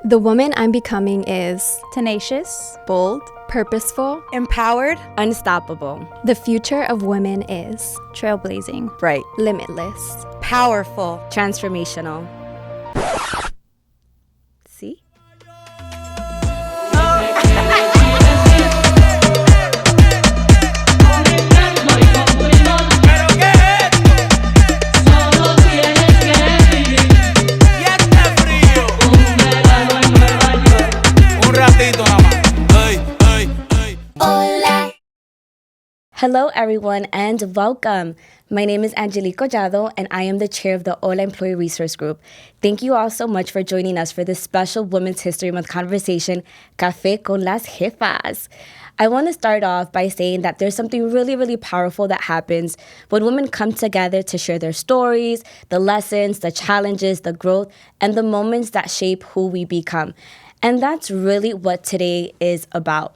The woman I'm becoming is tenacious, bold, purposeful, empowered, unstoppable. The future of women is trailblazing, bright, limitless, powerful, transformational. See? Hello everyone and welcome. My name is Angelique Collado and I am the chair of the HOLA Employee Resource Group. Thank you all so much for joining us for this special Women's History Month conversation, Café con las Jefas. I want to start off by saying that there's something really, really powerful that happens when women come together to share their stories, the lessons, the challenges, the growth, and the moments that shape who we become. And that's really what today is about.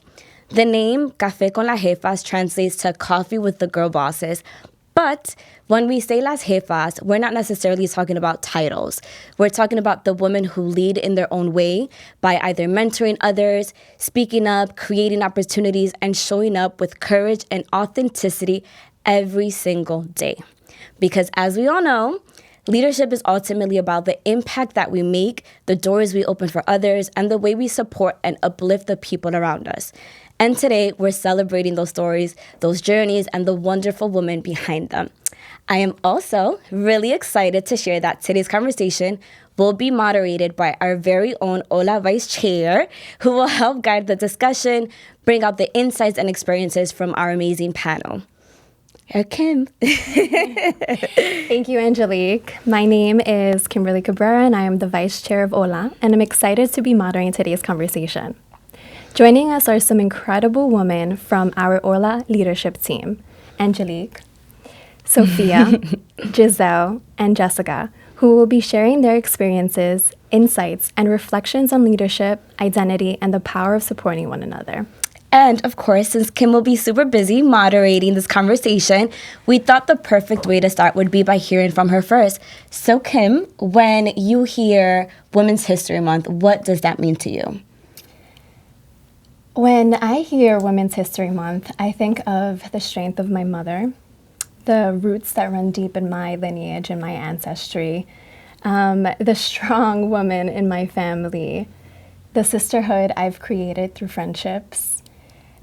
The name Café con las Jefas translates to coffee with the girl bosses. But when we say las jefas, we're not necessarily talking about titles. We're talking about the women who lead in their own way by either mentoring others, speaking up, creating opportunities, and showing up with courage and authenticity every single day. Because as we all know, leadership is ultimately about the impact that we make, the doors we open for others, and the way we support and uplift the people around us. And today, we're celebrating those stories, those journeys, and the wonderful women behind them. I am also really excited to share that today's conversation will be moderated by our very own HOLA Vice Chair, who will help guide the discussion, bring out the insights and experiences from our amazing panel. Kim. Thank you, Angelique. My name is Kimberly Cabrera, and I am the Vice Chair of HOLA, and I'm excited to be moderating today's conversation. Joining us are some incredible women from our HOLA leadership team, Angelique, Sophia, Giselle, and Jessica, who will be sharing their experiences, insights, and reflections on leadership, identity, and the power of supporting one another. And of course, since Kim will be super busy moderating this conversation, we thought the perfect way to start would be by hearing from her first. So Kim, when you hear Women's History Month, what does that mean to you? When I hear Women's History Month, I think of the strength of my mother, the roots that run deep in my lineage and my ancestry, the strong woman in my family, the sisterhood I've created through friendships,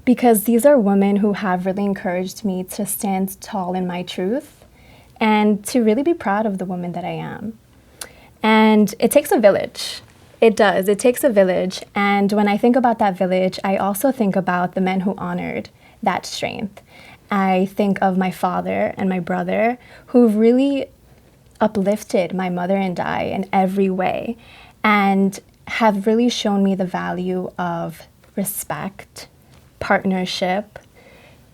because these are women who have really encouraged me to stand tall in my truth and to really be proud of the woman that I am. And it takes a village. It does. It takes a village. And when I think about that village, I also think about the men who honored that strength. I think of my father and my brother who really uplifted my mother and I in every way and have really shown me the value of respect, partnership,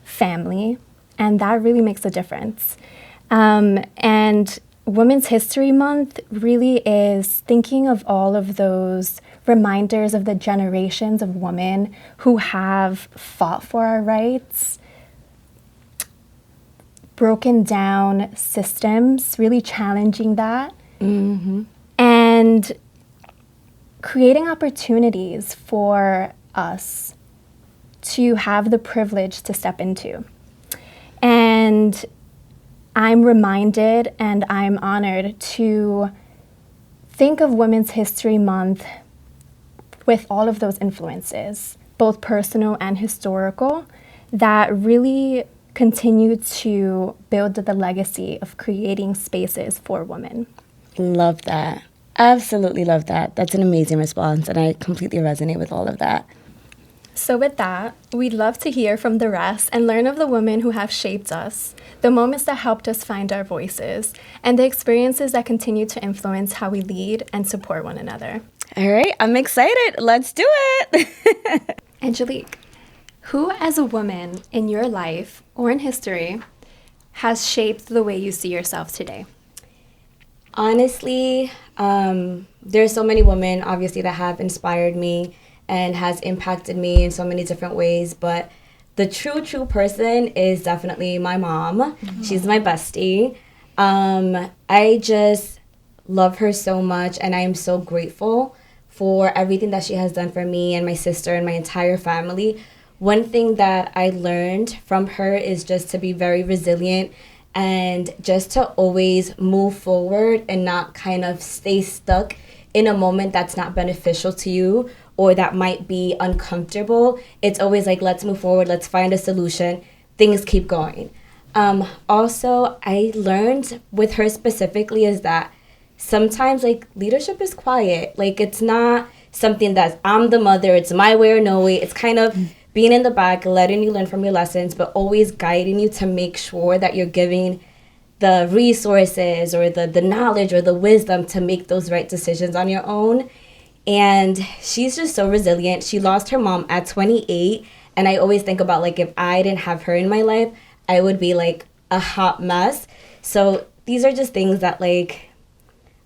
family, and that really makes a difference. And Women's History Month really is thinking of all of those reminders of the generations of women who have fought for our rights, broken down systems, really challenging that, and creating opportunities for us to have the privilege to step into. And I'm reminded and I'm honored to think of Women's History Month with all of those influences, both personal and historical, that really continue to build the legacy of creating spaces for women. Love that. Absolutely love that. That's an amazing response, and I completely resonate with all of that. So with that, we'd love to hear from the rest and learn of the women who have shaped us, the moments that helped us find our voices, and the experiences that continue to influence how we lead and support one another. All right, I'm excited. Let's do it. Angelique, who as a woman in your life or in history has shaped the way you see yourself today? Honestly, there's so many women, obviously, that have inspired me and has impacted me in so many different ways, but the true person is definitely my mom. Mm-hmm. She's my bestie. I just love her so much, and I am so grateful for everything that she has done for me and my sister and my entire family. One thing that I learned from her is just to be very resilient and just to always move forward and not kind of stay stuck in a moment that's not beneficial to you or that might be uncomfortable. It's always like, let's move forward, let's find a solution, things keep going. Also, I learned with her specifically is that sometimes like leadership is quiet. Like it's not something that's I'm the mother, it's my way or no way. It's kind of being in the back, letting you learn from your lessons, but always guiding you to make sure that you're giving the resources or the knowledge or the wisdom to make those right decisions on your own. And she's just so resilient. She lost her mom at 28. And I always think about like if I didn't have her in my life, I would be like a hot mess. So these are just things that like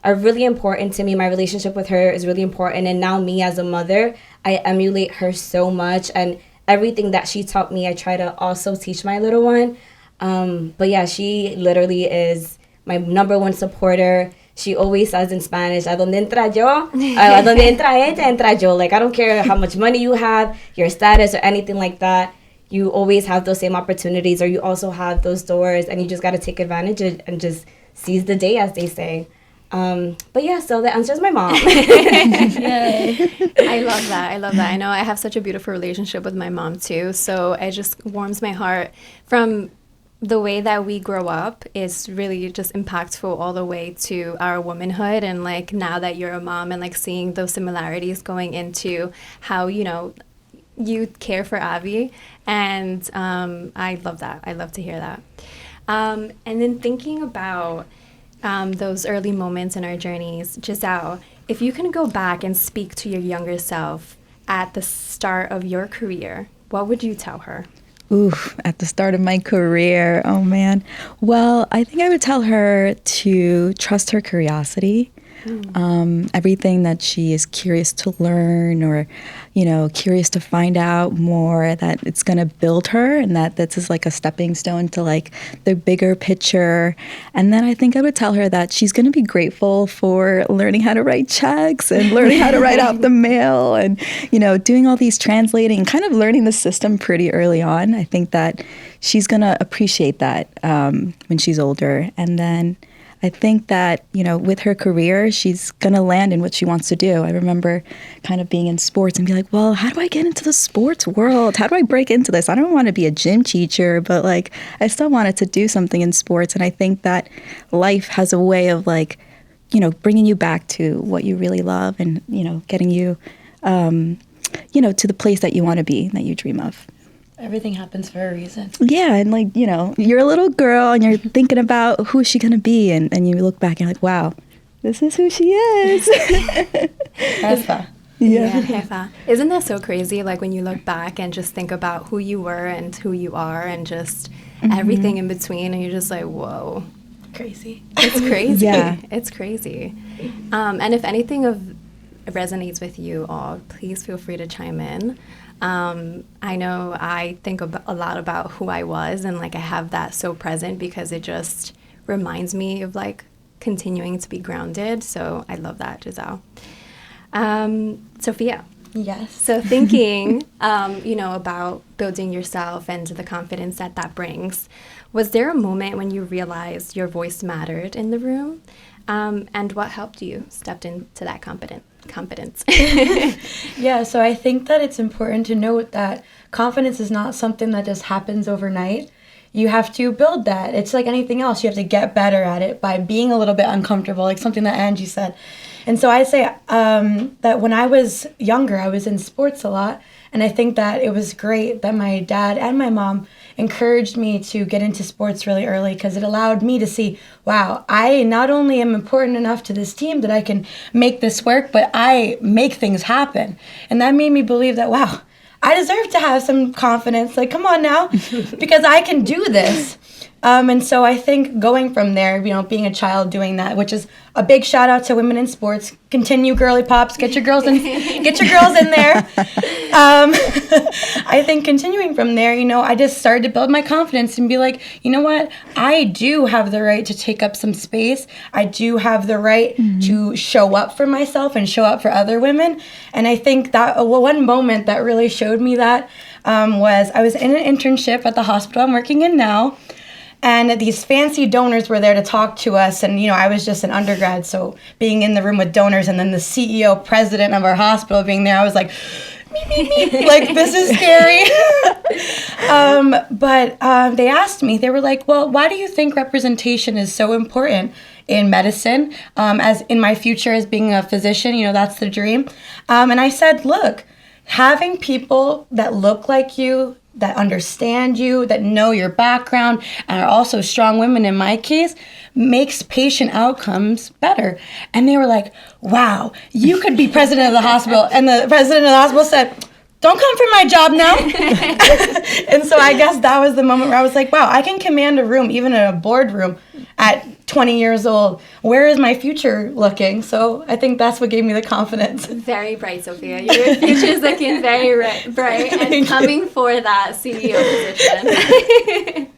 are really important to me. My relationship with her is really important. And now me as a mother, I emulate her so much. And everything that she taught me, I try to also teach my little one. But yeah, she literally is my number one supporter. She always says in Spanish, "A donde entra yo? A donde entra ella, entra yo." Like, I don't care how much money you have, your status, or anything like that. You always have those same opportunities, or you also have those doors, and you just got to take advantage and just seize the day, as they say. But yeah, so the answer is my mom. Yay. I love that. I love that. I know I have such a beautiful relationship with my mom too. So it just warms my heart. From the way that we grow up is really just impactful all the way to our womanhood. And like now that you're a mom and like seeing those similarities going into how, you know, you care for Abby. And I love that. I love to hear that. And then thinking about those early moments in our journeys, Giselle, if you can go back and speak to your younger self at the start of your career, what would you tell her? Ooh, at the start of my career, oh man. Well, I think I would tell her to trust her curiosity. Everything that she is curious to learn or, you know, curious to find out more, that it's going to build her and that this is like a stepping stone to like the bigger picture. And then I think I would tell her that she's going to be grateful for learning how to write checks and learning how to write out the mail and, you know, doing all these translating, kind of learning the system pretty early on. I think that she's going to appreciate that when she's older. And then I think that, you know, with her career, she's going to land in what she wants to do. I remember kind of being in sports and be like, well, how do I get into the sports world? How do I break into this? I don't want to be a gym teacher, but like I still wanted to do something in sports. And I think that life has a way of like, you know, bringing you back to what you really love and, you know, getting you, you know, to the place that you want to be, that you dream of. Everything happens for a reason. Yeah, and like, you know, you're a little girl and you're thinking about who is she going to be, and you look back and you're like, wow, this is who she is. Jefa. Yeah, Jefa. Isn't that so crazy? Like when you look back and just think about who you were and who you are and just everything in between, and you're just like, whoa. Crazy. It's crazy. Yeah. It's crazy. And if anything resonates with you all, please feel free to chime in. I know I think a lot about who I was, and like I have that so present because it just reminds me of like continuing to be grounded. So I love that, Giselle. Sophia. Yes. So thinking, you know, about building yourself and the confidence that that brings, was there a moment when you realized your voice mattered in the room? And what helped you step into that confidence? Yeah, so I think that it's important to note that confidence is not something that just happens overnight. You have to build that. It's like anything else. You have to get better at it by being a little bit uncomfortable, like something that Angie said. And so I say that when I was younger, I was in sports a lot. And I think that it was great that my dad and my mom encouraged me to get into sports really early because it allowed me to see, wow, I not only am important enough to this team that I can make this work, but I make things happen. And that made me believe that, wow, I deserve to have some confidence. Like, come on now, because I can do this. And so I think going from there, being a child doing that, which is a big shout out to women in sports. Continue, girly pops. Get your girls in there. I think continuing from there, I just started to build my confidence and be like, you know what? I do have the right to take up some space. I do have the right to show up for myself and show up for other women. And I think that one moment that really showed me that was I was in an internship at the hospital I'm working in now. And these fancy donors were there to talk to us. And, I was just an undergrad. So being in the room with donors and then the CEO, president of our hospital being there, I was like, like, this is scary. But they asked me, they were like, well, why do you think representation is so important in medicine? As in my future as being a physician, that's the dream. And I said, look, having people that look like you, that understand you, that know your background, and are also strong women in my case, makes patient outcomes better. And they were like, wow, you could be president of the hospital. And the president of the hospital said, don't come for my job now. And so I guess that was the moment where I was like, wow, I can command a room, even in a boardroom at 20 years old. Where is my future looking? So I think that's what gave me the confidence. Very bright, Sophia. Your future is looking very bright and coming for that CEO position.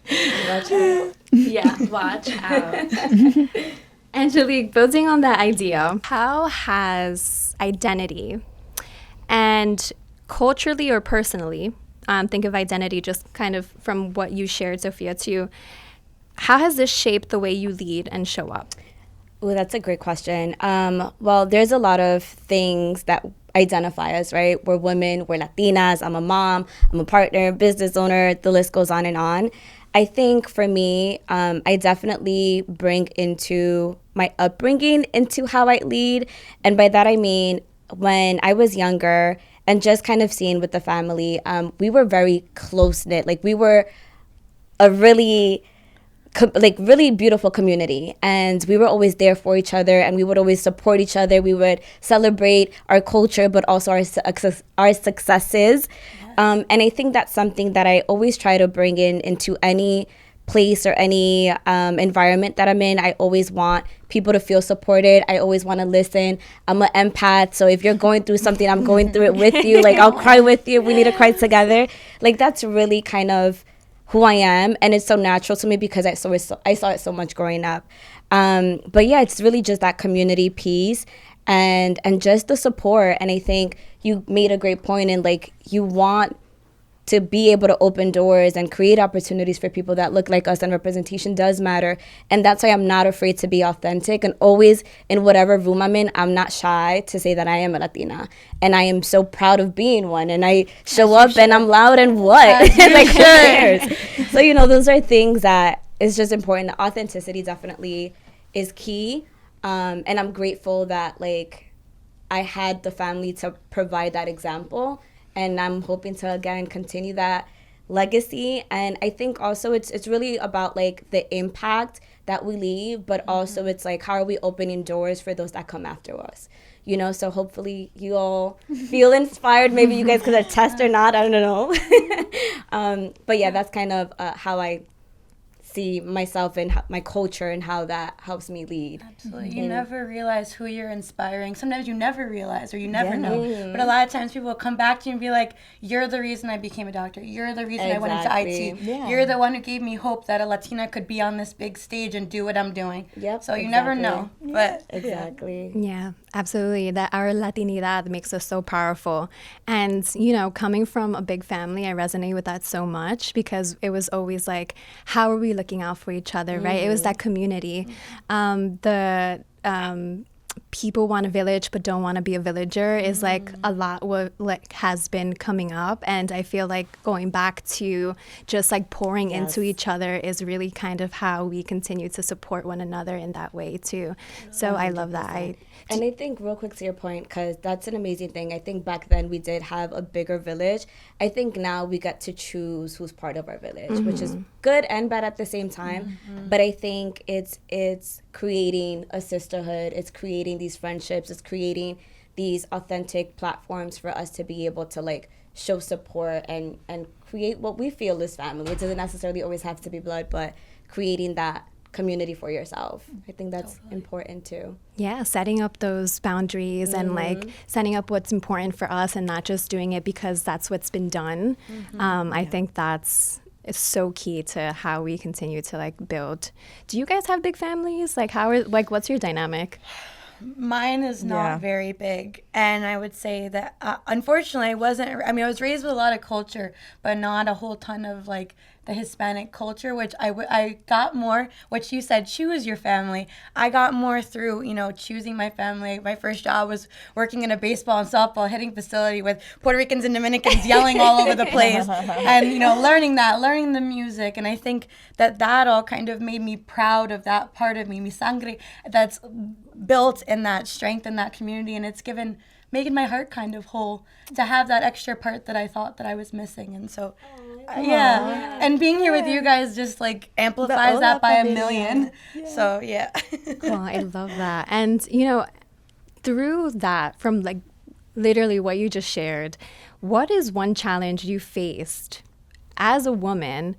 Watch out. Yeah, watch out. Angelique, building on that idea, how has identity and culturally or personally, think of identity just kind of from what you shared, Sophia, too, how has this shaped the way you lead and show up? Oh, that's a great question. Well, there's a lot of things that identify us, right? We're women, we're Latinas, I'm a mom, I'm a partner, business owner, the list goes on and on. I think for me, I definitely bring into my upbringing into how I lead. And by that, I mean, when I was younger and just kind of seeing with the family, we were very close-knit. Like, we were a really beautiful community, and we were always there for each other, and we would always support each other. We would celebrate our culture, but also our successes. And I think that's something that I always try to bring into any place or any environment that I'm in. I always want people to feel supported. I always want to listen. I'm an empath, so if you're going through something, I'm going through it with you. Like, I'll cry with you. We need to cry together. Like, that's really kind of who I am, and it's so natural to me because I saw it so much growing up. But yeah, it's really just that community piece and just the support. And I think you made a great point in, like, you want to be able to open doors and create opportunities for people that look like us, and representation does matter. And that's why I'm not afraid to be authentic, and always in whatever room I'm in, I'm not shy to say that I am a Latina, and I am so proud of being one, and I show up and I'm loud and what? Like, who cares? So, those are things that is just important. The authenticity definitely is key. And I'm grateful that, like, I had the family to provide that example. And I'm hoping to, again, continue that legacy. And I think also it's really about, like, the impact that we leave, but also it's like, how are we opening doors for those that come after us? So hopefully you all feel inspired. Maybe you guys could attest or not, I don't know. But yeah, that's kind of how I see myself and my culture and how that helps me lead. Absolutely. You never realize who you're inspiring. Sometimes you never realize, or you never know. But a lot of times people will come back to you and be like, you're the reason I became a doctor. You're the reason I went into IT. Yeah. You're the one who gave me hope that a Latina could be on this big stage and do what I'm doing. Yep. So you never know. But exactly. Yeah, absolutely. That our Latinidad makes us so powerful. And, coming from a big family, I resonate with that so much because it was always like, how are we looking out for each other, right? It was that community. People want a village but don't want to be a villager is like a lot what has been coming up, and I feel like going back to just like pouring into each other is really kind of how we continue to support one another in that way too. So 100%. I love that. And I think real quick to your point, because that's an amazing thing. I think back then we did have a bigger village. I think now we get to choose who's part of our village, which is good and bad at the same time. But I think it's creating a sisterhood. It's creating these friendships. It's creating these authentic platforms for us to be able to, like, show support and create what we feel is family. It doesn't necessarily always have to be blood, but creating that community for yourself. I think that's important too. Yeah, setting up those boundaries and like setting up what's important for us and not just doing it because that's what's been done. I think that's it's so key to how we continue to like build. Do you guys have big families? Like what's your dynamic? Mine is not very big, and I would say that unfortunately I was raised with a lot of culture, but not a whole ton of like the Hispanic culture, which I got more, what you said, choose your family. I got more through, choosing my family. My first job was working in a baseball and softball hitting facility with Puerto Ricans and Dominicans yelling all over the place, and learning the music, and I think that all kind of made me proud of that part of me, mi sangre, that's built in that strength in that community, and it's making my heart kind of whole to have that extra part that I thought that I was missing. And so and being here with you guys just like amplifies that by a million. So Well, I love that. And through that, from like literally what you just shared, what is one challenge you faced as a woman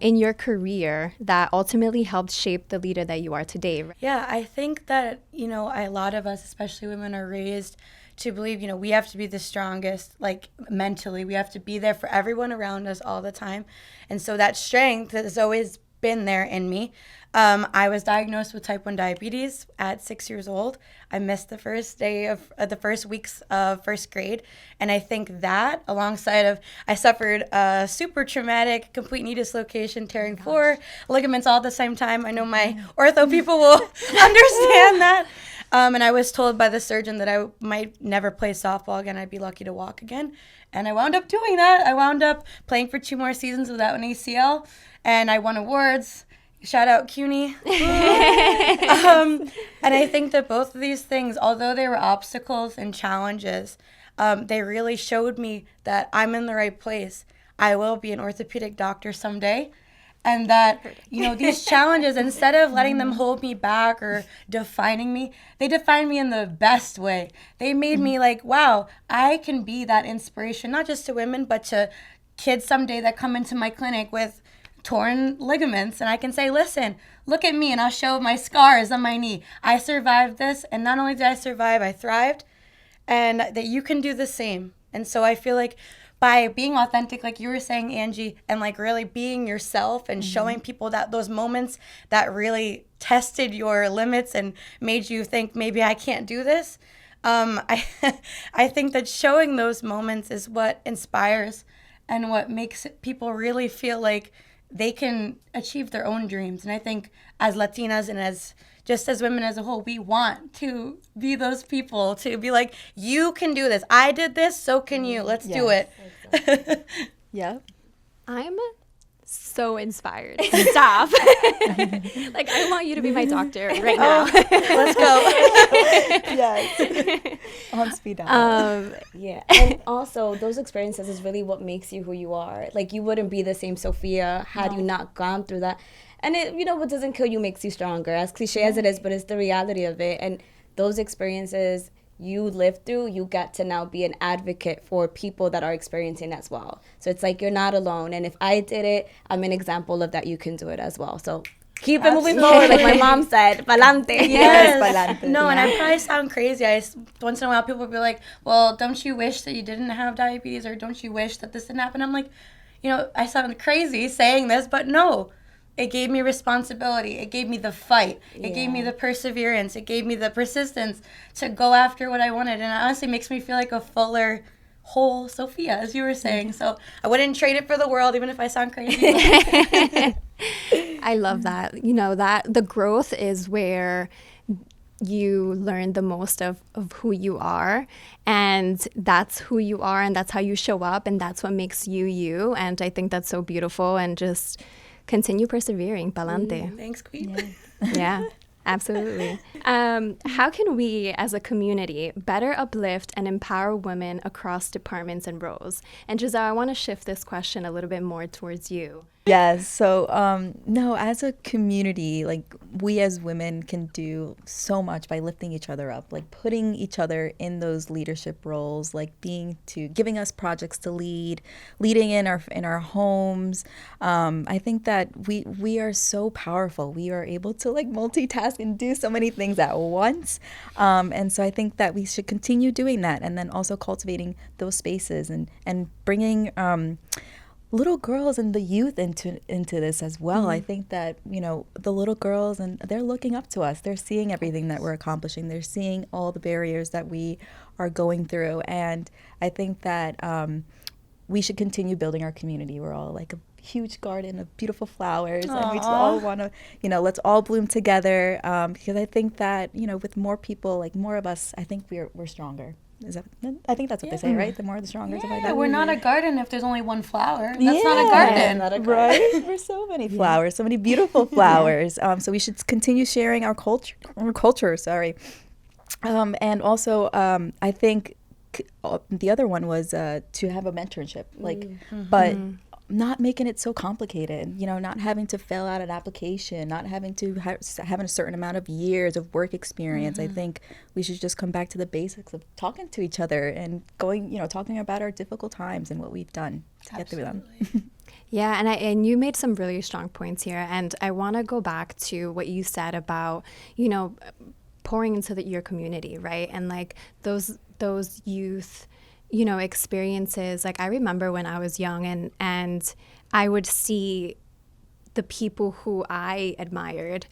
in your career that ultimately helped shape the leader that you are today? Yeah, I think that, a lot of us, especially women, are raised to believe, we have to be the strongest, like mentally. We have to be there for everyone around us all the time. And so that strength has always been there in me. I was diagnosed with type 1 diabetes at 6 years old. I missed the first day of the first weeks of first grade. And I think that alongside of, I suffered a super traumatic complete knee dislocation, tearing 4 ligaments all at the same time. I know my ortho people will understand that. And I was told by the surgeon that I might never play softball again. I'd be lucky to walk again. And I wound up doing that. I wound up playing for 2 more seasons without an ACL. And I won awards. Shout out CUNY. And I think that both of these things, although they were obstacles and challenges, they really showed me that I'm in the right place. I will be an orthopedic doctor someday. And that, these challenges, instead of letting them hold me back or defining me, they defined me in the best way. They made me like, wow, I can be that inspiration, not just to women, but to kids someday that come into my clinic with torn ligaments, and I can say, listen, look at me, and I'll show my scars on my knee. I survived this, and not only did I survive, I thrived, and that you can do the same. And so I feel like by being authentic, like you were saying, Angie, and like really being yourself and showing people that those moments that really tested your limits and made you think, maybe I can't do this, I think that showing those moments is what inspires and what makes people really feel like they can achieve their own dreams. And I think as Latinas and as women as a whole, we want to be those people, to be like, you can do this. I did this, so can you. Let's do it. Exactly. Yep. I'm so inspired. Stop. Like, I want you to be my doctor right now. Let's go. Yes. On speed dial. Yeah. And also, those experiences is really what makes you who you are. Like, you wouldn't be the same Sophia had you not gone through that. And it, what doesn't kill you makes you stronger, as cliche as it is, but it's the reality of it. And those experiences you live through, you get to now be an advocate for people that are experiencing as well. So it's like you're not alone. And if I did it, I'm an example of that you can do it as well. So keep it moving forward, like my mom said, pa'lante. Yes. Pa'lante. No, and I probably sound crazy. Once in a while, people will be like, well, don't you wish that you didn't have diabetes, or don't you wish that this didn't happen? I'm like, I sound crazy saying this, but no. It gave me responsibility. It gave me the fight. It gave me the perseverance. It gave me the persistence to go after what I wanted. And it honestly makes me feel like a fuller, whole Sophia, as you were saying. So I wouldn't trade it for the world, even if I sound crazy. I love that. That the growth is where you learn the most of who you are, and that's who you are, and that's how you show up, and that's what makes you you. And I think that's so beautiful, and just continue persevering, pa'lante. Thanks, Queen. Yeah. Absolutely. How can we as a community better uplift and empower women across departments and roles? And Giselle, I want to shift this question a little bit more towards you. Yes. So, no, as a community, like we as women can do so much by lifting each other up, like putting each other in those leadership roles, like giving us projects to leading in our homes. I think that we are so powerful. We are able to like multitask and do so many things at once. And so I think that we should continue doing that, and then also cultivating those spaces and bringing little girls and the youth into this as well. I think that, the little girls, and they're looking up to us. They're seeing everything that we're accomplishing. They're seeing all the barriers that we are going through. And I think that we should continue building our community. We're all like a huge garden of beautiful flowers. Aww. And we just all want to, let's all bloom together. Because I think that, with more people, like more of us, I think we're stronger. I think that's what they say, right? The more the stronger. Yeah, something like that. we're not a garden if there's only one flower. That's not a garden. Not a garden. Right? We're so many flowers, so many beautiful flowers. So we should continue sharing our culture. Sorry. And also, I think the other one was to have a mentorship, but not making it so complicated, not having to fill out an application, not having to have a certain amount of years of work experience. I think we should just come back to the basics of talking to each other and talking about our difficult times and what we've done to get through them. Yeah, and you made some really strong points here, and I want to go back to what you said about, pouring into your community, right? And like those youth experiences. Like I remember when I was young and I would see the people who I admired,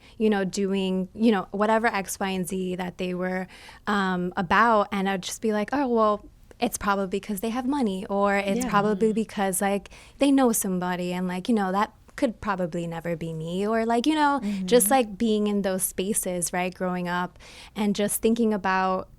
doing, whatever X, Y, and Z that they were about. And I'd just be like, oh, well, it's probably because they have money, or it's probably because like they know somebody, and like, that could probably never be me, or like, just like being in those spaces, right, growing up and just thinking about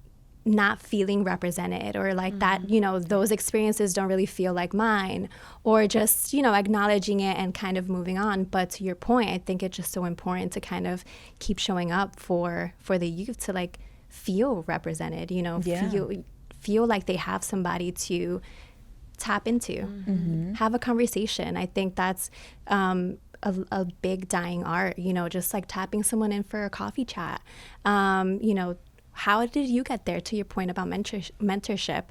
not feeling represented, or like that, those experiences don't really feel like mine, or just, acknowledging it and kind of moving on. But to your point, I think it's just so important to kind of keep showing up for the youth to like feel represented, feel like they have somebody to tap into, have a conversation. I think that's a big dying art, just like tapping someone in for a coffee chat. How did you get there, to your point about mentorship?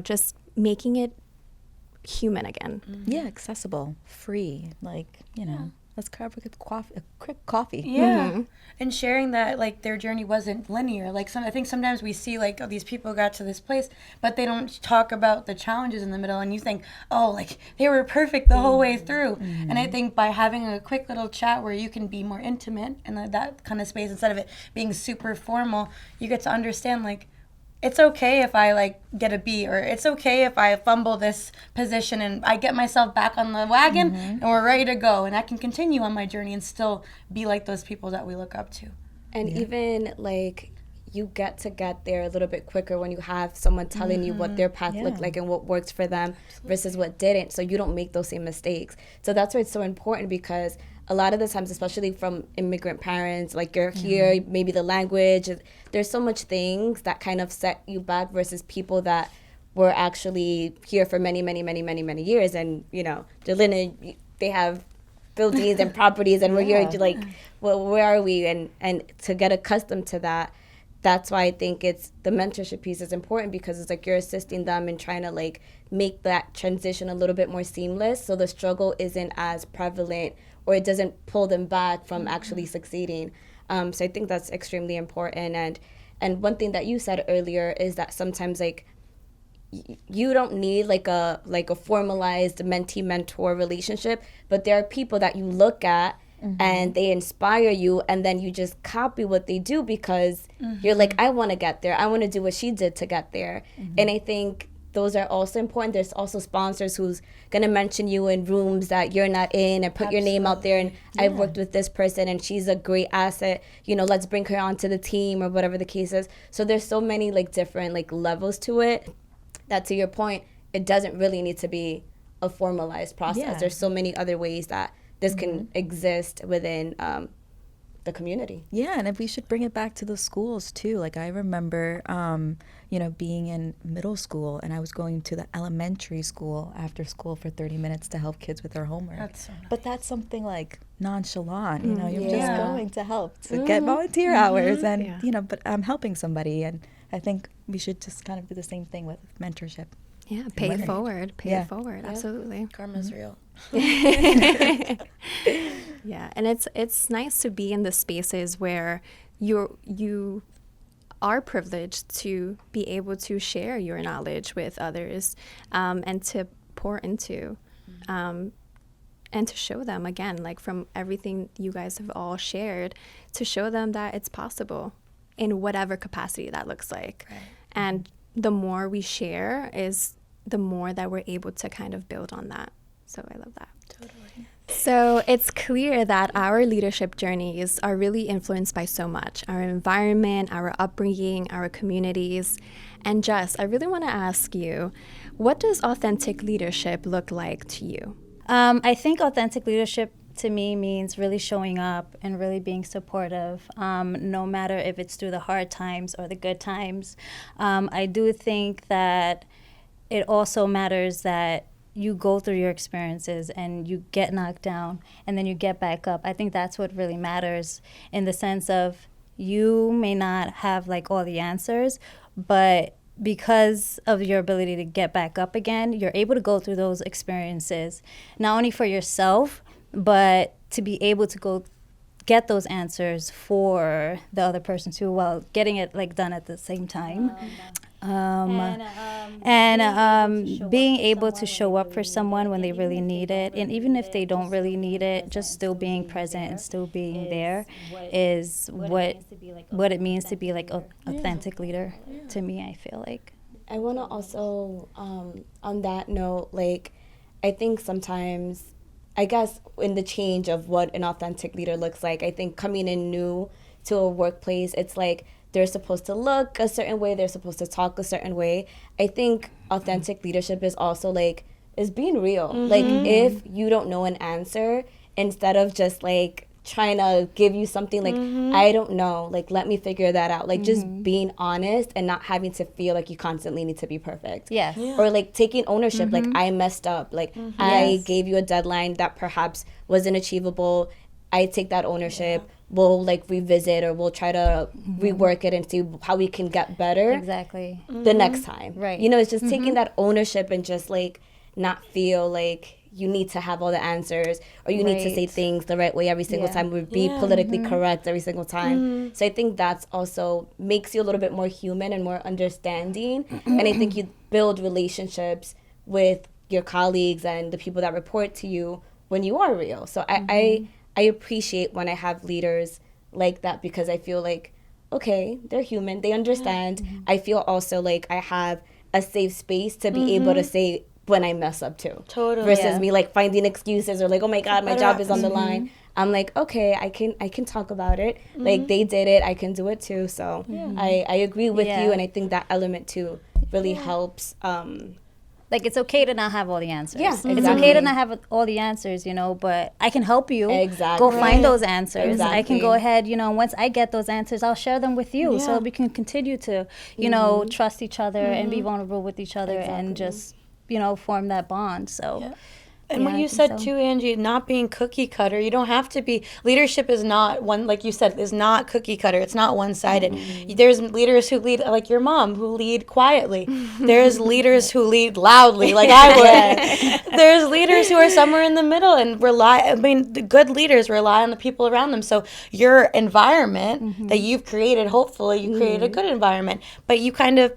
Just making it human again. Yeah, accessible, free, like, let's grab a quick coffee. Yeah. And sharing that, like, their journey wasn't linear. Like, I think sometimes we see, like, oh, these people got to this place, but they don't talk about the challenges in the middle, and you think, oh, like, they were perfect the whole way through. And I think by having a quick little chat where you can be more intimate in that kind of space, instead of it being super formal, you get to understand, like, it's okay if I like get a B, or it's okay if I fumble this position and I get myself back on the wagon and we're ready to go, and I can continue on my journey and still be like those people that we look up to. And even like you get there a little bit quicker when you have someone telling you what their path looked like and what works for them versus what didn't, so you don't make those same mistakes. So that's why it's so important, because a lot of the times, especially from immigrant parents, like you're here, maybe the language, there's so much things that kind of set you back versus people that were actually here for many, many, many, many, many years. And, they have buildings and properties, and we're here like, well, where are we? And to get accustomed to that, that's why I think it's the mentorship piece is important, because it's like you're assisting them in trying to like make that transition a little bit more seamless, so the struggle isn't as prevalent, or it doesn't pull them back from actually succeeding. So I think that's extremely important. And one thing that you said earlier is that sometimes like you don't need like a formalized mentee-mentor relationship, but there are people that you look at and they inspire you, and then you just copy what they do because you're like, I want to get there. I want to do what she did to get there. And I think those are also important. There's also sponsors who's going to mention you in rooms that you're not in and put your name out there. And I've worked with this person and she's a great asset. Let's bring her onto the team, or whatever the case is. So there's so many like different like levels to it that, to your point, it doesn't really need to be a formalized process. There's so many other ways that this can exist within the community. Yeah, and if we should bring it back to the schools too. Like I remember, being in middle school, and I was going to the elementary school after school for 30 minutes to help kids with their homework. That's so nice. But that's something like nonchalant, you're Yeah. just going to help, to get volunteer hours, and, Yeah. but I'm helping somebody. And I think we should just kind of do the same thing with mentorship. Yeah, pay it learning. forward. Pay Yeah. it forward. Absolutely. Karma's real. Yeah, and it's nice to be in the spaces where you are privileged to be able to share your knowledge with others, and to pour into, and to show them, again, like from everything you guys have all shared, to show them that it's possible in whatever capacity that looks like. Right. And the more we share is the more that we're able to kind of build on that. So I love that. Totally. So it's clear that our leadership journeys are really influenced by so much: our environment, our upbringing, our communities. And Jess, I really want to ask you, what does authentic leadership look like to you? I think authentic leadership to me means really showing up and really being supportive, no matter if it's through the hard times or the good times. I do think that it also matters that you go through your experiences and you get knocked down and then you get back up. I think that's what really matters, in the sense of you may not have like all the answers, but because of your ability to get back up again, you're able to go through those experiences, not only for yourself, but to be able to go get those answers for the other person too, while getting it like done at the same time. Being able to show up for someone when they really need it, and even if they don't really need it, just still being present and still being there is what it means to be like an authentic leader to me, I feel like. I want to also, on that note, like, I think sometimes, I guess, in the change of what an authentic leader looks like, I think coming in new to a workplace, it's like they're supposed to look a certain way, they're supposed to talk a certain way. I think authentic leadership is also like, is being real. Like, if you don't know an answer, instead of just like trying to give you something like, I don't know, like, let me figure that out. Like, just being honest and not having to feel like you constantly need to be perfect. Yes. Yeah. Or like taking ownership, like, I messed up. Like, I Yes. gave you a deadline that perhaps wasn't achievable. I take that ownership. We'll like revisit, or we'll try to rework it and see how we can get better Exactly. the next time. Right. You know, it's just taking that ownership and just like not feel like you need to have all the answers, or you need to say Right. things the right way every single Yeah. time, or be politically correct every single time. So I think that's also makes you a little bit more human and more understanding. And I think you build relationships with your colleagues and the people that report to you when you are real. So I appreciate when I have leaders like that, because I feel like, okay, they're human, they understand. I feel also like I have a safe space to be able to say when I mess up too. Totally. Versus Yeah. me like finding excuses, or like, oh my God, my job is on the line. I'm like, okay, I can talk about it. Like, they did it, I can do it too. So I agree with Yeah. you, and I think that element too really helps. Like, it's okay to not have all the answers. Yeah, It's exactly. okay to not have all the answers, but I can help you Exactly. go find those answers. I Exactly. can go ahead, once I get those answers, I'll share them with you, so we can continue to, trust each other and be vulnerable with each other and just, form that bond. So. And what I you think said so. too, Angie, not being cookie cutter. You don't have to be. Leadership is not one, like you said, is not cookie cutter. It's not one sided. There's leaders who lead, like your mom, who lead quietly. There's leaders who lead loudly, like I would. There's leaders who are somewhere in the middle and the good leaders rely on the people around them. So your environment that you've created, hopefully you created a good environment, but you kind of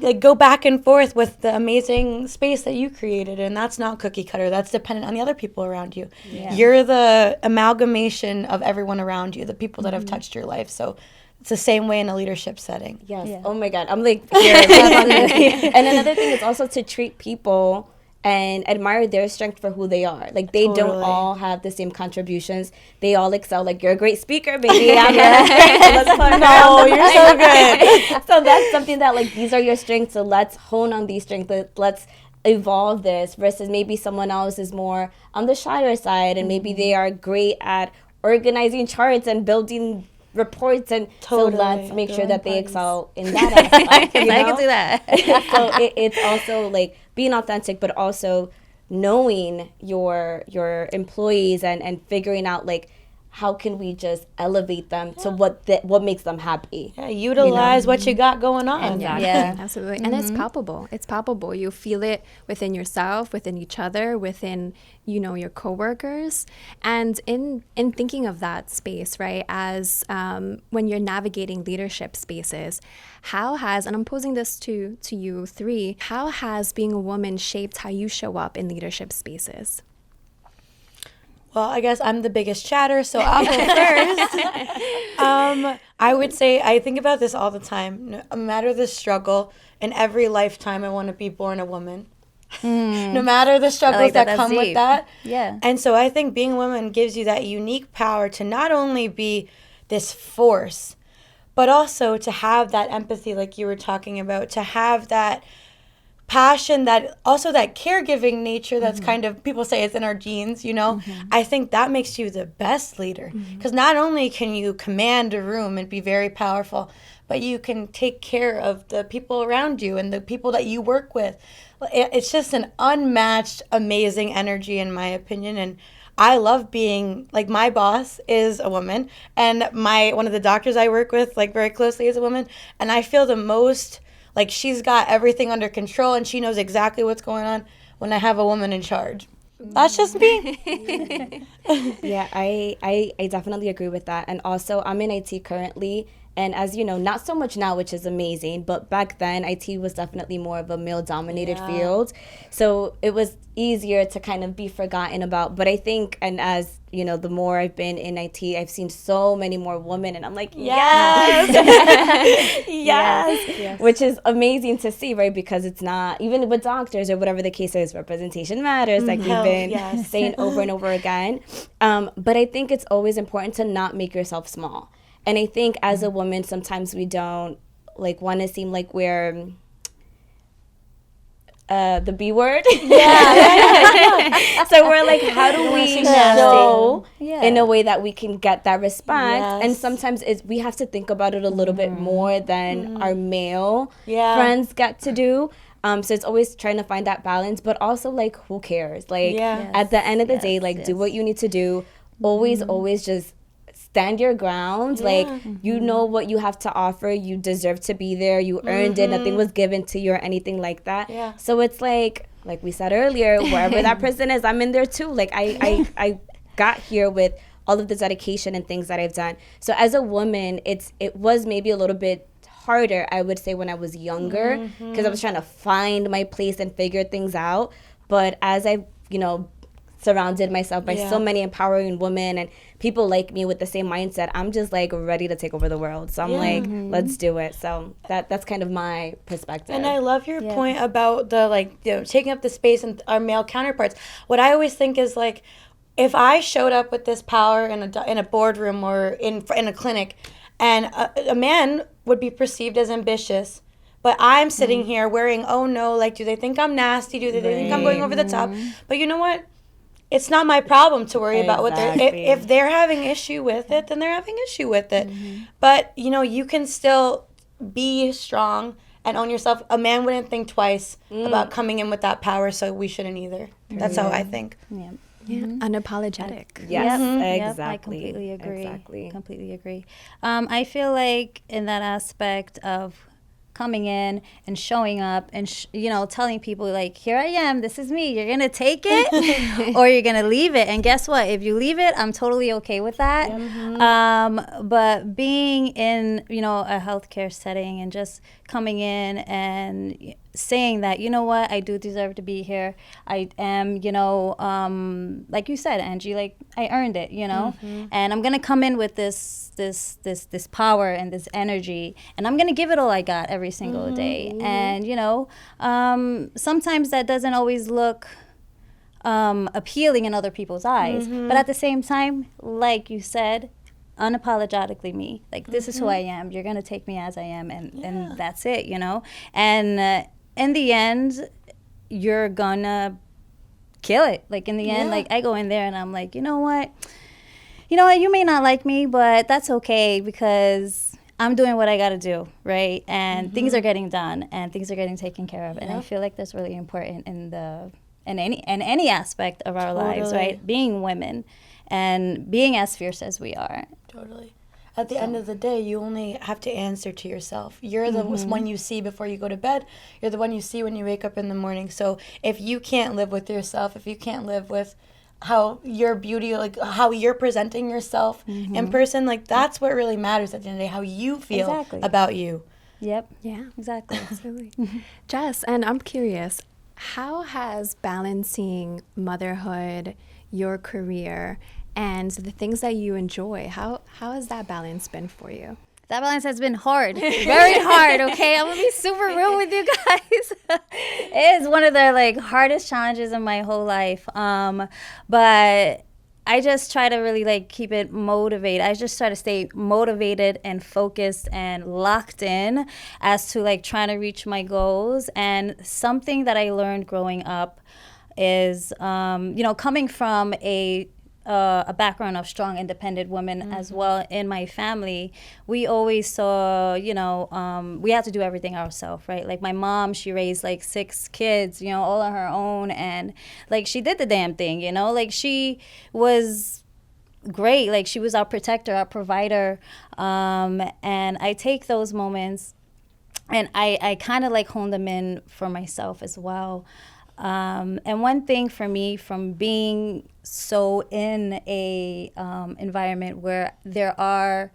like go back and forth with the amazing space that you created, and that's not cookie cutter. That's dependent on the other people around you. Yeah. You're the amalgamation of everyone around you, the people that have touched your life. So it's the same way in a leadership setting. Yes. Yeah. Oh my God. I'm like here. And another thing is also to treat people and admire their strength for who they are. Like, they don't Totally. all have the same contributions. They all excel. Like, you're a great speaker, baby. I'm not great. So let's put her on the you're mic. so good. So that's something that, like, these are your strengths. So let's hone on these strengths. Let's evolve this, versus maybe someone else is more on the shyer side, and maybe they are great at organizing charts and building reports, and Totally. so let's make sure that they Parties. excel in that aspect. You know? I can do that. So it's also like being authentic, but also knowing your employees and figuring out like how can we just elevate them to what makes them happy. Yeah, utilize what you got going on. Yeah. Absolutely. And it's palpable. It's palpable. You feel it within yourself, within each other, within, your coworkers. And in thinking of that space, right, as when you're navigating leadership spaces, how has, and I'm posing this to you three, how has being a woman shaped how you show up in leadership spaces? Well, I guess I'm the biggest chatter, so I'll go first. I would say I think about this all the time. No matter the struggle, in every lifetime, I want to be born a woman. No matter the struggles that come with that. Yeah. And so I think being a woman gives you that unique power to not only be this force, but also to have that empathy like you were talking about, to have that passion, that also that caregiving nature that's kind of, people say it's in our genes, I think that makes you the best leader, because not only can you command a room and be very powerful, but you can take care of the people around you and the people that you work with. It's just an unmatched, amazing energy, in my opinion. And I love being, like, my boss is a woman, and one of the doctors I work with, like, very closely is a woman, and I feel the most like she's got everything under control and she knows exactly what's going on when I have a woman in charge. That's just me. Yeah, I definitely agree with that. And also, I'm in IT currently. And as you know, not so much now, which is amazing, but back then, IT was definitely more of a male-dominated field. So it was easier to kind of be forgotten about. But I think, and as, the more I've been in IT, I've seen so many more women, and I'm like, yes! Yes! Which is amazing to see, right? Because it's not, even with doctors or whatever the case is, representation matters, like we've been saying over and over again. But I think it's always important to not make yourself small. And I think as a woman, sometimes we don't want to seem like we're the B word. Yeah. So we're like, how do we show in a way that we can get that respect? Yes. And sometimes we have to think about it a little bit more than our male friends get to do. So it's always trying to find that balance, but also who cares? At the end of the day, do what you need to do. Always just stand your ground. You know what you have to offer. You deserve to be there. You earned it. Nothing was given to you or anything like that. Yeah. So it's like we said earlier, wherever that person is, I'm in there too. I got here with all of the dedication and things that I've done. So as a woman, it was maybe a little bit harder, I would say, when I was younger, because I was trying to find my place and figure things out. But as I, surrounded myself by so many empowering women and people like me with the same mindset, I'm just ready to take over the world. So I'm let's do it. So that's kind of my perspective. And I love your point about the taking up the space and our male counterparts. What I always think is if I showed up with this power in a boardroom or in a clinic, and a man would be perceived as ambitious, but I'm sitting here wearing, oh no, do they think I'm nasty? Do they think I'm going over the top? But you know what? It's not my problem to worry about what if they're having issue with it, then they're having issue with it. But, you can still be strong and own yourself. A man wouldn't think twice about coming in with that power, so we shouldn't either. That's how I think. Yeah. Unapologetic. Yes, exactly. I completely agree. Exactly. Completely agree. I feel like in that aspect of coming in and showing up and telling people here I am, this is me, you're gonna take it or you're gonna leave it, and guess what, if you leave it, I'm totally okay with that. But being in a healthcare setting and just coming in and saying that, I do deserve to be here, I am, like you said, Angie, I earned it, and I'm gonna come in with this power and this energy, and I'm gonna give it all I got every single day. And sometimes that doesn't always look appealing in other people's eyes, but at the same time, like you said, unapologetically me, this is who I am, you're gonna take me as I am, and that's it, and in the end, you're gonna kill it. In the end, I go in there and I'm you know what? you know what, you may not like me, but that's okay because I'm doing what I got to do, right? And things are getting done and things are getting taken care of. And I feel like that's really important in any aspect of our lives, right? Being women and being as fierce as we are. Totally. At the end of the day, you only have to answer to yourself. You're the one you see before you go to bed. You're the one you see when you wake up in the morning. So if you can't live with yourself, if you can't live with how your beauty, like how you're presenting yourself in person, like that's what really matters at the end of the day, how you feel about you. Yep. Yeah, Exactly. absolutely. Jess, and I'm curious, how has balancing motherhood, your career, and the things that you enjoy, how has that balance been for you? That balance has been hard, very hard, okay? I'm gonna be super real with you guys. It is one of the hardest challenges in my whole life. But I just try to really keep it motivated. I just try to stay motivated and focused and locked in as to trying to reach my goals. And something that I learned growing up is, coming from a background of strong, independent women as well in my family, we always saw, we had to do everything ourselves, right? Like my mom, she raised 6 kids, all on her own, and she did the damn thing, she was great. She was our protector, our provider, and I take those moments and I kind of hone them in for myself as well. And one thing for me, from being so in a environment where there are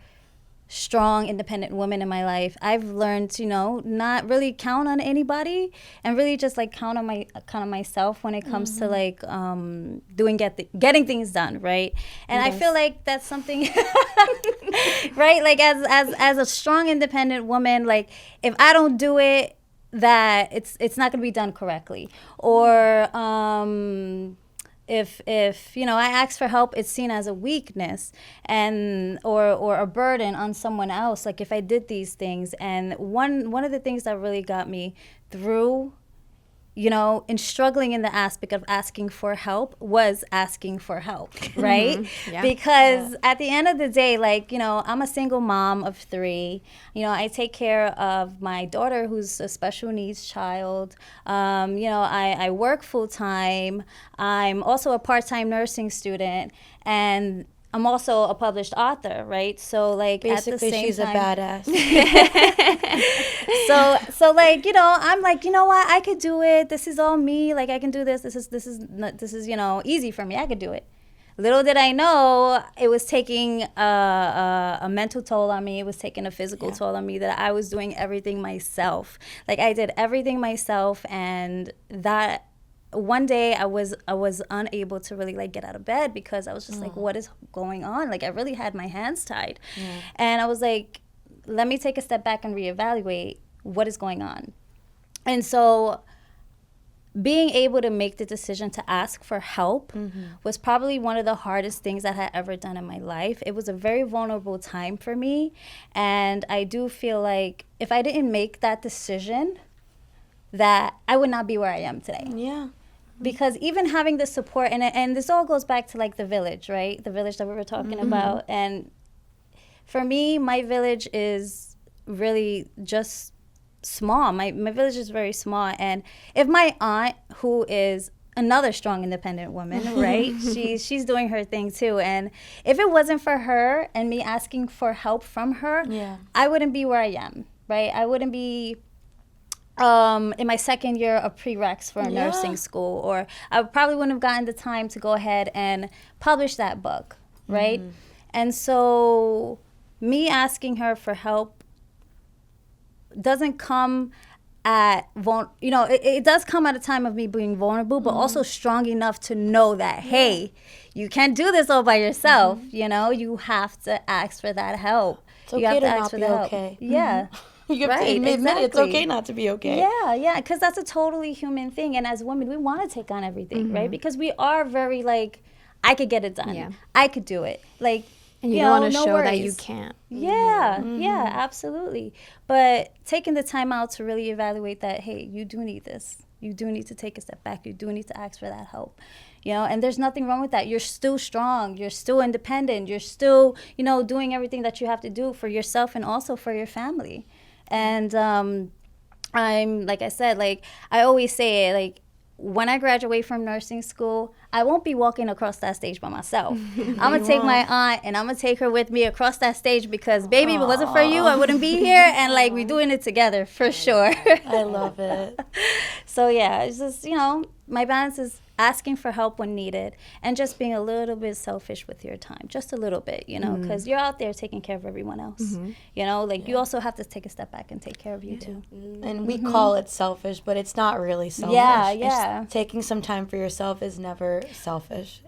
strong, independent women in my life, I've learned to, not really count on anybody and really just count on myself when it comes to getting things done, right? And I feel like that's something, right? As a strong, independent woman, if I don't do it, that it's not going to be done correctly, or if I ask for help, it's seen as a weakness and or a burden on someone else. If I did these things, and one of the things that really got me through, in struggling in the aspect of asking for help was asking for help, right? Yeah. Because at the end of the day, I'm a single mom of 3. I take care of my daughter who's a special needs child. I work full time. I'm also a part-time nursing student, and I'm also a published author, right? So basically, at the same she's time, a badass. so I'm what, I could do it. This is all me. I can do this. This is easy for me. I could do it. Little did I know, it was taking a mental toll on me. It was taking a physical toll on me, that I was doing everything myself. I did everything myself, and that one day I was unable to really get out of bed because I was just what is going on? I really had my hands tied. And I was let me take a step back and reevaluate what is going on. And so being able to make the decision to ask for help was probably one of the hardest things that I had ever done in my life. It was a very vulnerable time for me, and I do feel if I didn't make that decision, that I would not be where I am today. Yeah. Because even having the support, and this all goes back to the village, right? The village that we were talking about. And for me, my village is really just small. My village is very small. And if my aunt, who is another strong, independent woman, right? She's doing her thing too. And if it wasn't for her and me asking for help from her, I wouldn't be where I am, right? I wouldn't be in my second year of prereqs for nursing school, or I probably wouldn't have gotten the time to go ahead and publish that book, right? And so me asking her for help doesn't come at, it does come at a time of me being vulnerable, but also strong enough to know that, hey, you can't do this all by yourself, you have to ask for that help. It's okay to not be okay. Yeah. You have to admit it's okay not to be okay. Yeah, because that's a totally human thing. And as women, we want to take on everything, right? Because we are very I could get it done. Yeah. I could do it. And you don't want to show that you can't. Yeah, yeah, absolutely. But taking the time out to really evaluate that, hey, you do need this. You do need to take a step back. You do need to ask for that help, you know, and there's nothing wrong with that. You're still strong. You're still independent. You're still, you know, doing everything that you have to do for yourself and also for your family. And I'm, like I said, like I always say it, like, when I graduate from nursing school, I won't be walking across that stage by myself. I'm going to take my aunt and I'm going to take her with me across that stage because, baby, if it wasn't for you, I wouldn't be here. And, like, we're doing it together for sure. I love it. So, yeah, it's just, you know, my balance is asking for help when needed and just being a little bit selfish with your time, just a little bit, you know, because you're out there taking care of everyone else. You know, like, you also have to take a step back and take care of you, too. And we call it selfish, but it's not really selfish. Yeah, yeah. Taking some time for yourself is never selfish,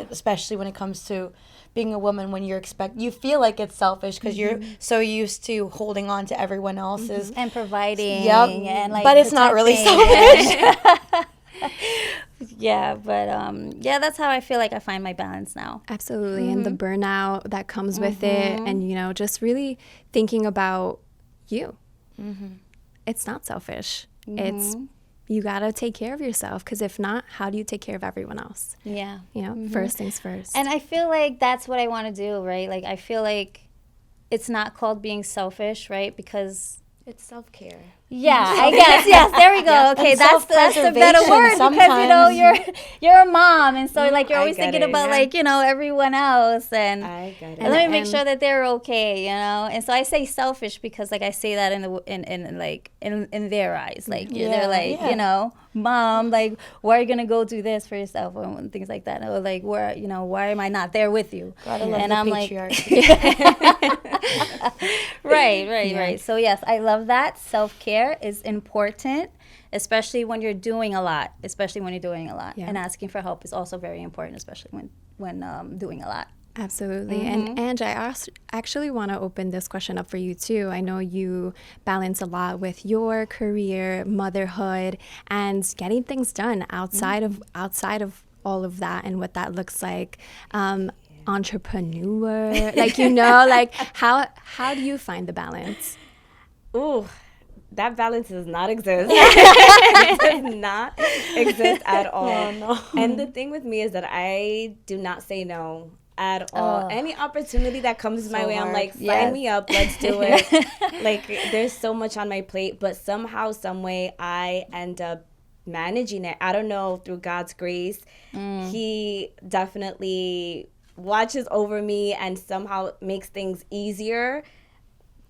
especially when it comes to being a woman. When you feel like it's selfish because you're so used to holding on to everyone else's And providing. Yep. And, like, but it's not really protecting. selfish. Yeah, but yeah, that's how I feel like I find my balance now. Absolutely. And the burnout that comes with it, and, you know, just really thinking about you. It's not selfish. It's, you got to take care of yourself, because if not, how do you take care of everyone else? Yeah. You know, first things first. And I feel like that's what I want to do, right? Like, I feel like it's not called being selfish, right? Because It's self-care. yeah, I guess. Yes, there we go. Okay, that's the better word, because, you know, you're a mom, and so, like, you're always get thinking it, about yeah. like, you know, everyone else, and I get it. and let me make sure that they're okay, you know. And so I say selfish because, like, I say that in their eyes, like, they're like, you know, mom, like, why are you gonna go do this for yourself and things like that, or like, where, you know, why am I not there with you? Gotta love And the I'm patriarchy. Right. So yes, I love that. Self-care is important, especially when you're doing a lot. Yeah. And asking for help is also very important, especially when doing a lot. Absolutely. And Ange, I actually want to open this question up for you too. I know you balance a lot with your career, motherhood, and getting things done outside of all of that and what that looks like. Entrepreneur, like, you know, like, how do you find the balance? Ooh, that balance does not exist. It does not exist at all. Oh, no. And the thing with me is that I do not say no at all. Any opportunity that comes my way, I'm like, sign me up, let's do it. Like, there's so much on my plate, but somehow, some way, I end up managing it. I don't know, through God's grace. He definitely watches over me and somehow makes things easier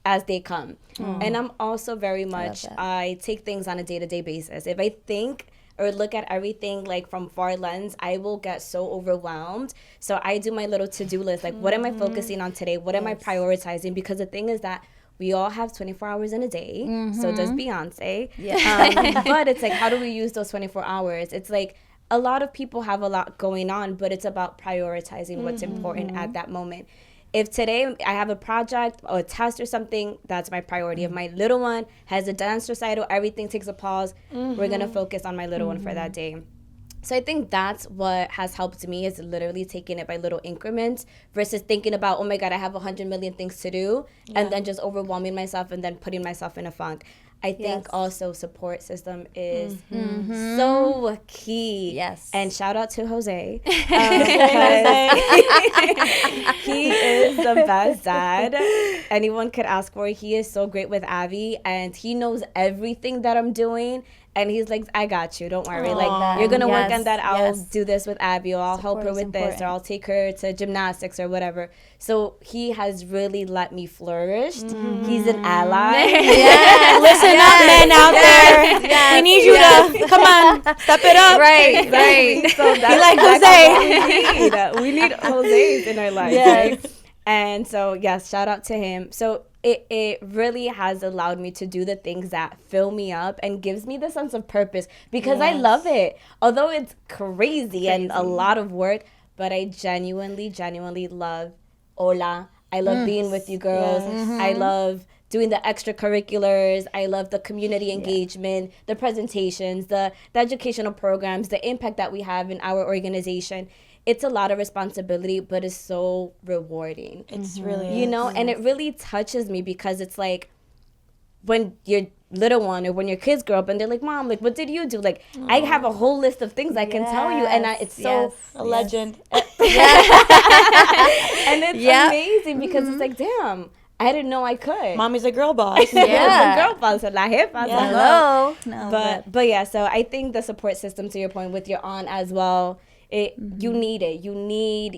as they come. And I'm also very much, I take things on a day-to-day basis. If I think or look at everything like from far lens, I will get so overwhelmed. So I do my little to-do list, like, what am I focusing on today? What am I prioritizing? Because the thing is that we all have 24 hours in a day. So does Beyonce. But it's like, how do we use those 24 hours? It's like, a lot of people have a lot going on, but it's about prioritizing what's important at that moment. If today I have a project or a test or something, that's my priority. If my little one has a dance recital, everything takes a pause. We're going to focus on my little one for that day. So I think that's what has helped me, is literally taking it by little increments versus thinking about, oh my God, I have 100 million things to do, and then just overwhelming myself and then putting myself in a funk. I think also support system is so key. Yes. And shout out to Jose. Because he is the best dad anyone could ask for. He is so great with Abby, and he knows everything that I'm doing. And he's like, I got you, don't worry. Like, you're going to work on that. I'll do this with Abby, or I'll help her with this, or I'll take her to gymnastics or whatever. So he has really let me flourish. He's an ally. Listen up, men out there. We need you to, come on, step it up. Right. So that's like exactly what we need. We need Jose's in our lives, right? And so, yes, shout out to him. So it really has allowed me to do the things that fill me up and gives me the sense of purpose, because I love it. Although it's crazy and a lot of work, but I genuinely love HOLA. I love being with you girls. I love doing the extracurriculars. I love the community engagement, the presentations, the educational programs, the impact that we have in our organization. It's a lot of responsibility, but it's so rewarding. It's really, you know, and it really touches me, because it's like, when your little one or when your kids grow up and they're like, Mom, like, what did you do? Like, I have a whole list of things I can tell you, and it's so a legend. and it's amazing because it's like, damn, I didn't know I could. Mommy's a girl boss. Yeah, girl boss, la jefa. Hello. No, But yeah, so I think the support system, to your point, with your aunt as well, you need it. You need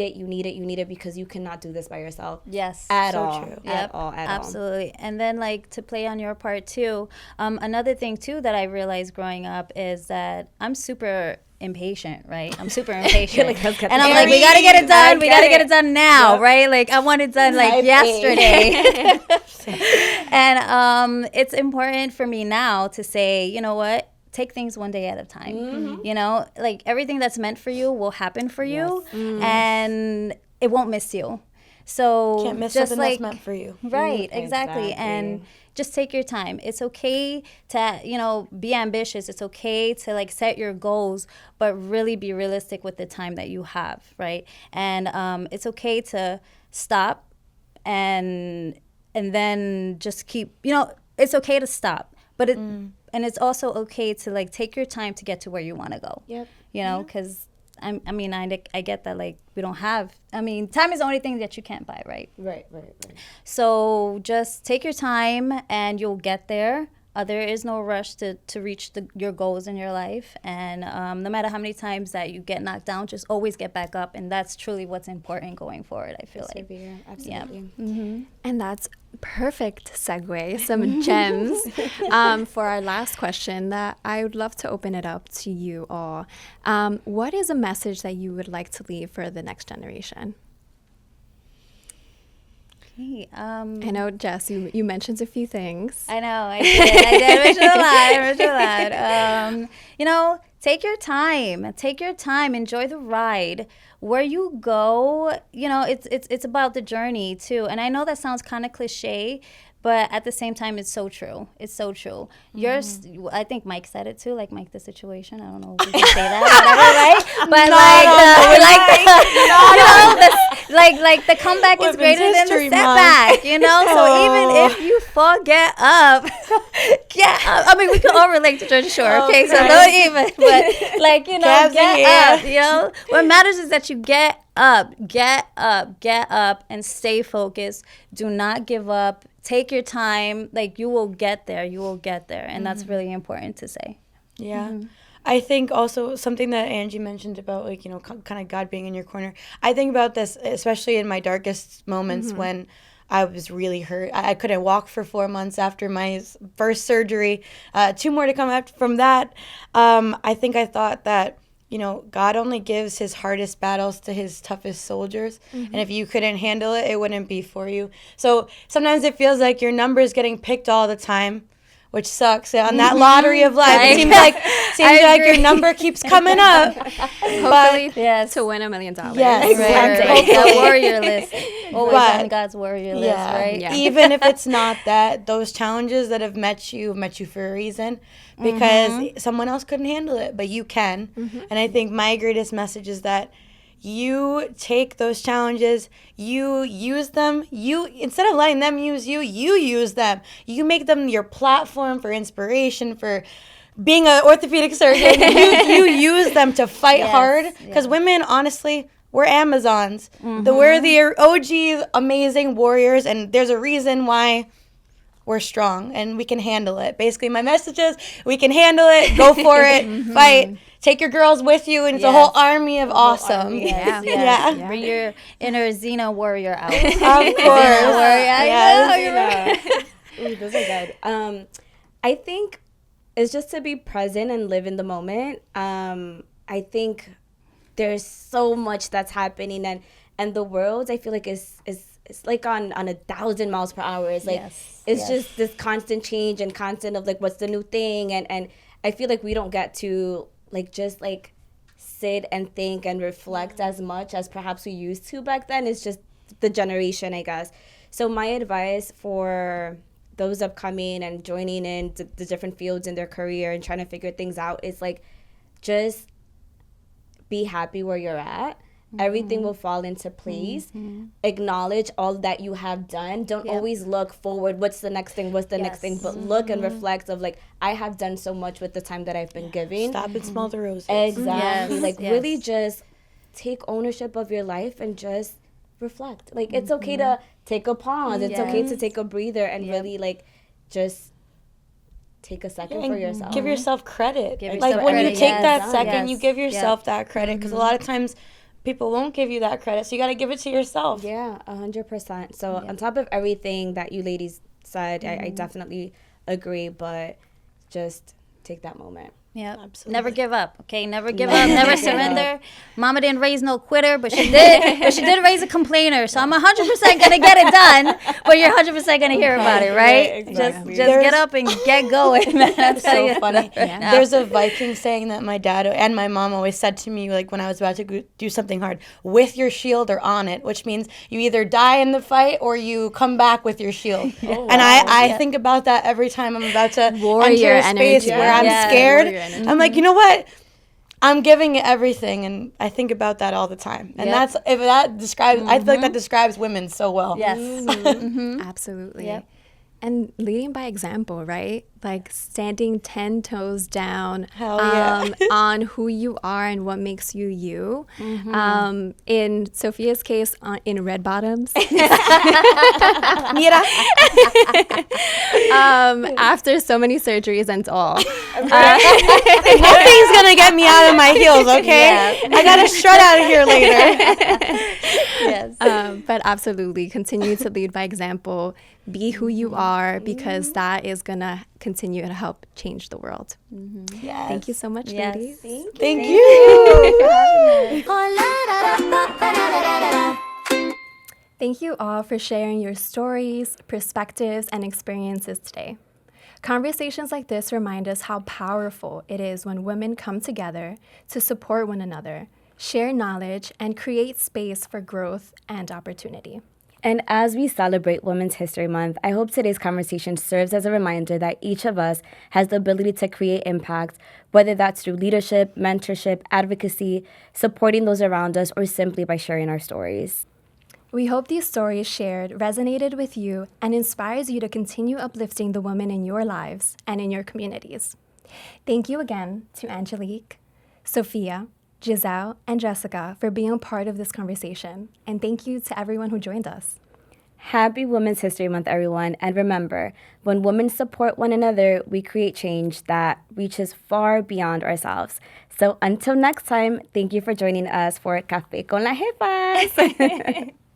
it because you cannot do this by yourself. Yes. At So all. true. At all. Absolutely. And then, like, to play on your part too, another thing too that I realized growing up is that I'm super impatient, right? I'm super impatient. And I'm like, we gotta get it done. We gotta get it done now, right? Like, I want it done like yesterday. And it's important for me now to say, you know what? Take things one day at a time. You know, like, everything that's meant for you will happen for you, and it won't miss you. So Can't miss just something like, that's meant for you. right, exactly. And just take your time. It's okay to, you know, be ambitious. It's okay to, like, set your goals, but really be realistic with the time that you have, right? And it's okay to stop and then just keep, you know, it's okay to stop, but and it's also okay to, like, take your time to get to where you want to go. Yep. You know, because I get that, like, we don't have, time is the only thing that you can't buy, right? Right. So just take your time and you'll get there. There is no rush to reach your goals in your life. And no matter how many times that you get knocked down, just always get back up. And that's truly what's important going forward, I feel like. Absolutely. Yeah. And that's perfect segue, some gems for our last question that I would love to open it up to you all. What is a message that you would like to leave for the next generation? I know, Jess, you mentioned a few things. I know, I did mention a lot. You know, take your time, enjoy the ride. Where you go, you know, it's about the journey too. And I know that sounds kind of cliche, but at the same time, it's so true. It's so true. I think Mike said it too, like Mike the Situation. I don't know if we can say that, whatever, right? But like the comeback is greater than the setback, you know? So even if you fall, get up. Get up. I mean, we can all relate to Jersey Shore, okay? So don't even, but, like, you know, get up, you know? What matters is that you get up, and stay focused. Do not give up. Take your time. Like, you will get there. And that's really important to say. Yeah. I think also something that Angie mentioned about, like, you know, kind of God being in your corner. I think about this, especially in my darkest moments when I was really hurt. I couldn't walk for 4 months after my first surgery. 2 more to come from that. I think I thought that, you know, God only gives his hardest battles to his toughest soldiers. And if you couldn't handle it, it wouldn't be for you. So sometimes it feels like your number is getting picked all the time, which sucks. On that lottery of life, it seems like your number keeps coming up. Hopefully, to win $1 million. Yes, Right. That warrior list. Always on God's warrior list, right? Yeah. Even if it's not that, those challenges that have met you for a reason, because someone else couldn't handle it, but you can. And I think my greatest message is that you take those challenges, you use them, instead of letting them use you, you use them. You make them your platform for inspiration, for being an orthopedic surgeon. you use them to fight hard, because women, honestly, we're Amazons. We're the OG amazing warriors, and there's a reason why we're strong and we can handle it. Basically, my message is we can handle it, go for it, fight. Take your girls with you, and it's a whole army of awesome. Bring your inner Xena warrior out. Of course. Ooh, those are good. I think it's just to be present and live in the moment. I think there's so much that's happening, and the world, I feel like, is like on 1,000 miles per hour. It's like it's just this constant change and constant of, like, what's the new thing, and I feel like we don't get to, like, just, like, sit and think and reflect as much as perhaps we used to back then. It's just the generation, I guess. So my advice for those upcoming and joining in the different fields in their career and trying to figure things out is, like, just be happy where you're at. everything will fall into place. Acknowledge all that you have done. Don't always look forward. What's the next thing? What's the next thing? But look and reflect of like, I have done so much with the time that I've been giving. Stop and smell the roses. Exactly. Like really just take ownership of your life and just reflect. Like it's okay to take a pause. It's okay to take a breather and really like just take a second for yourself. Give yourself credit. Give Like yourself when you credit. take that Yes. second, you Yes. give yourself that credit because a lot of times people won't give you that credit. So you got to give it to yourself. Yeah, 100%. So on top of everything that you ladies said, I definitely agree, but just take that moment. Yeah, Absolutely. never give up. Okay, never give up, never surrender. Mama didn't raise no quitter, but she did. But she did raise a complainer. So I'm 100% gonna get it done. But you're 100% gonna hear about it, right? Exactly. Just get up and get going. Man, that's So funny. There's a Viking saying that my dad and my mom always said to me, like when I was about to do something hard, with your shield or on it, which means you either die in the fight or you come back with your shield. And I think about that every time I'm about to Warrior enter a space energy. where I'm scared. Warrior energy. I'm like, you know what? I'm giving it everything, and I think about that all the time. And that's if that describes. I feel like that describes women so well. Yes. Absolutely. Yep. And leading by example, right? Like standing 10 toes down Hell yeah. on who you are and what makes you you. In Sophia's case, in red bottoms. Mira. After so many surgeries and all. Nothing's gonna get me out of my heels, okay? I gotta strut out of here later. Yes. But absolutely, continue to lead by example. Be who you are, because that is going to continue to help change the world. Yes. Thank you so much, Yes. ladies. Thank you. Thank you all for sharing your stories, perspectives, and experiences today. Conversations like this remind us how powerful it is when women come together to support one another, share knowledge, and create space for growth and opportunity. And as we celebrate Women's History Month, I hope today's conversation serves as a reminder that each of us has the ability to create impact, whether that's through leadership, mentorship, advocacy, supporting those around us, or simply by sharing our stories. We hope these stories shared resonated with you and inspires you to continue uplifting the women in your lives and in your communities. Thank you again to Angelique, Sophia, Giselle, and Jessica for being a part of this conversation. And thank you to everyone who joined us. Happy Women's History Month, everyone. And remember, when women support one another, we create change that reaches far beyond ourselves. So until next time, thank you for joining us for Café con las Jefas.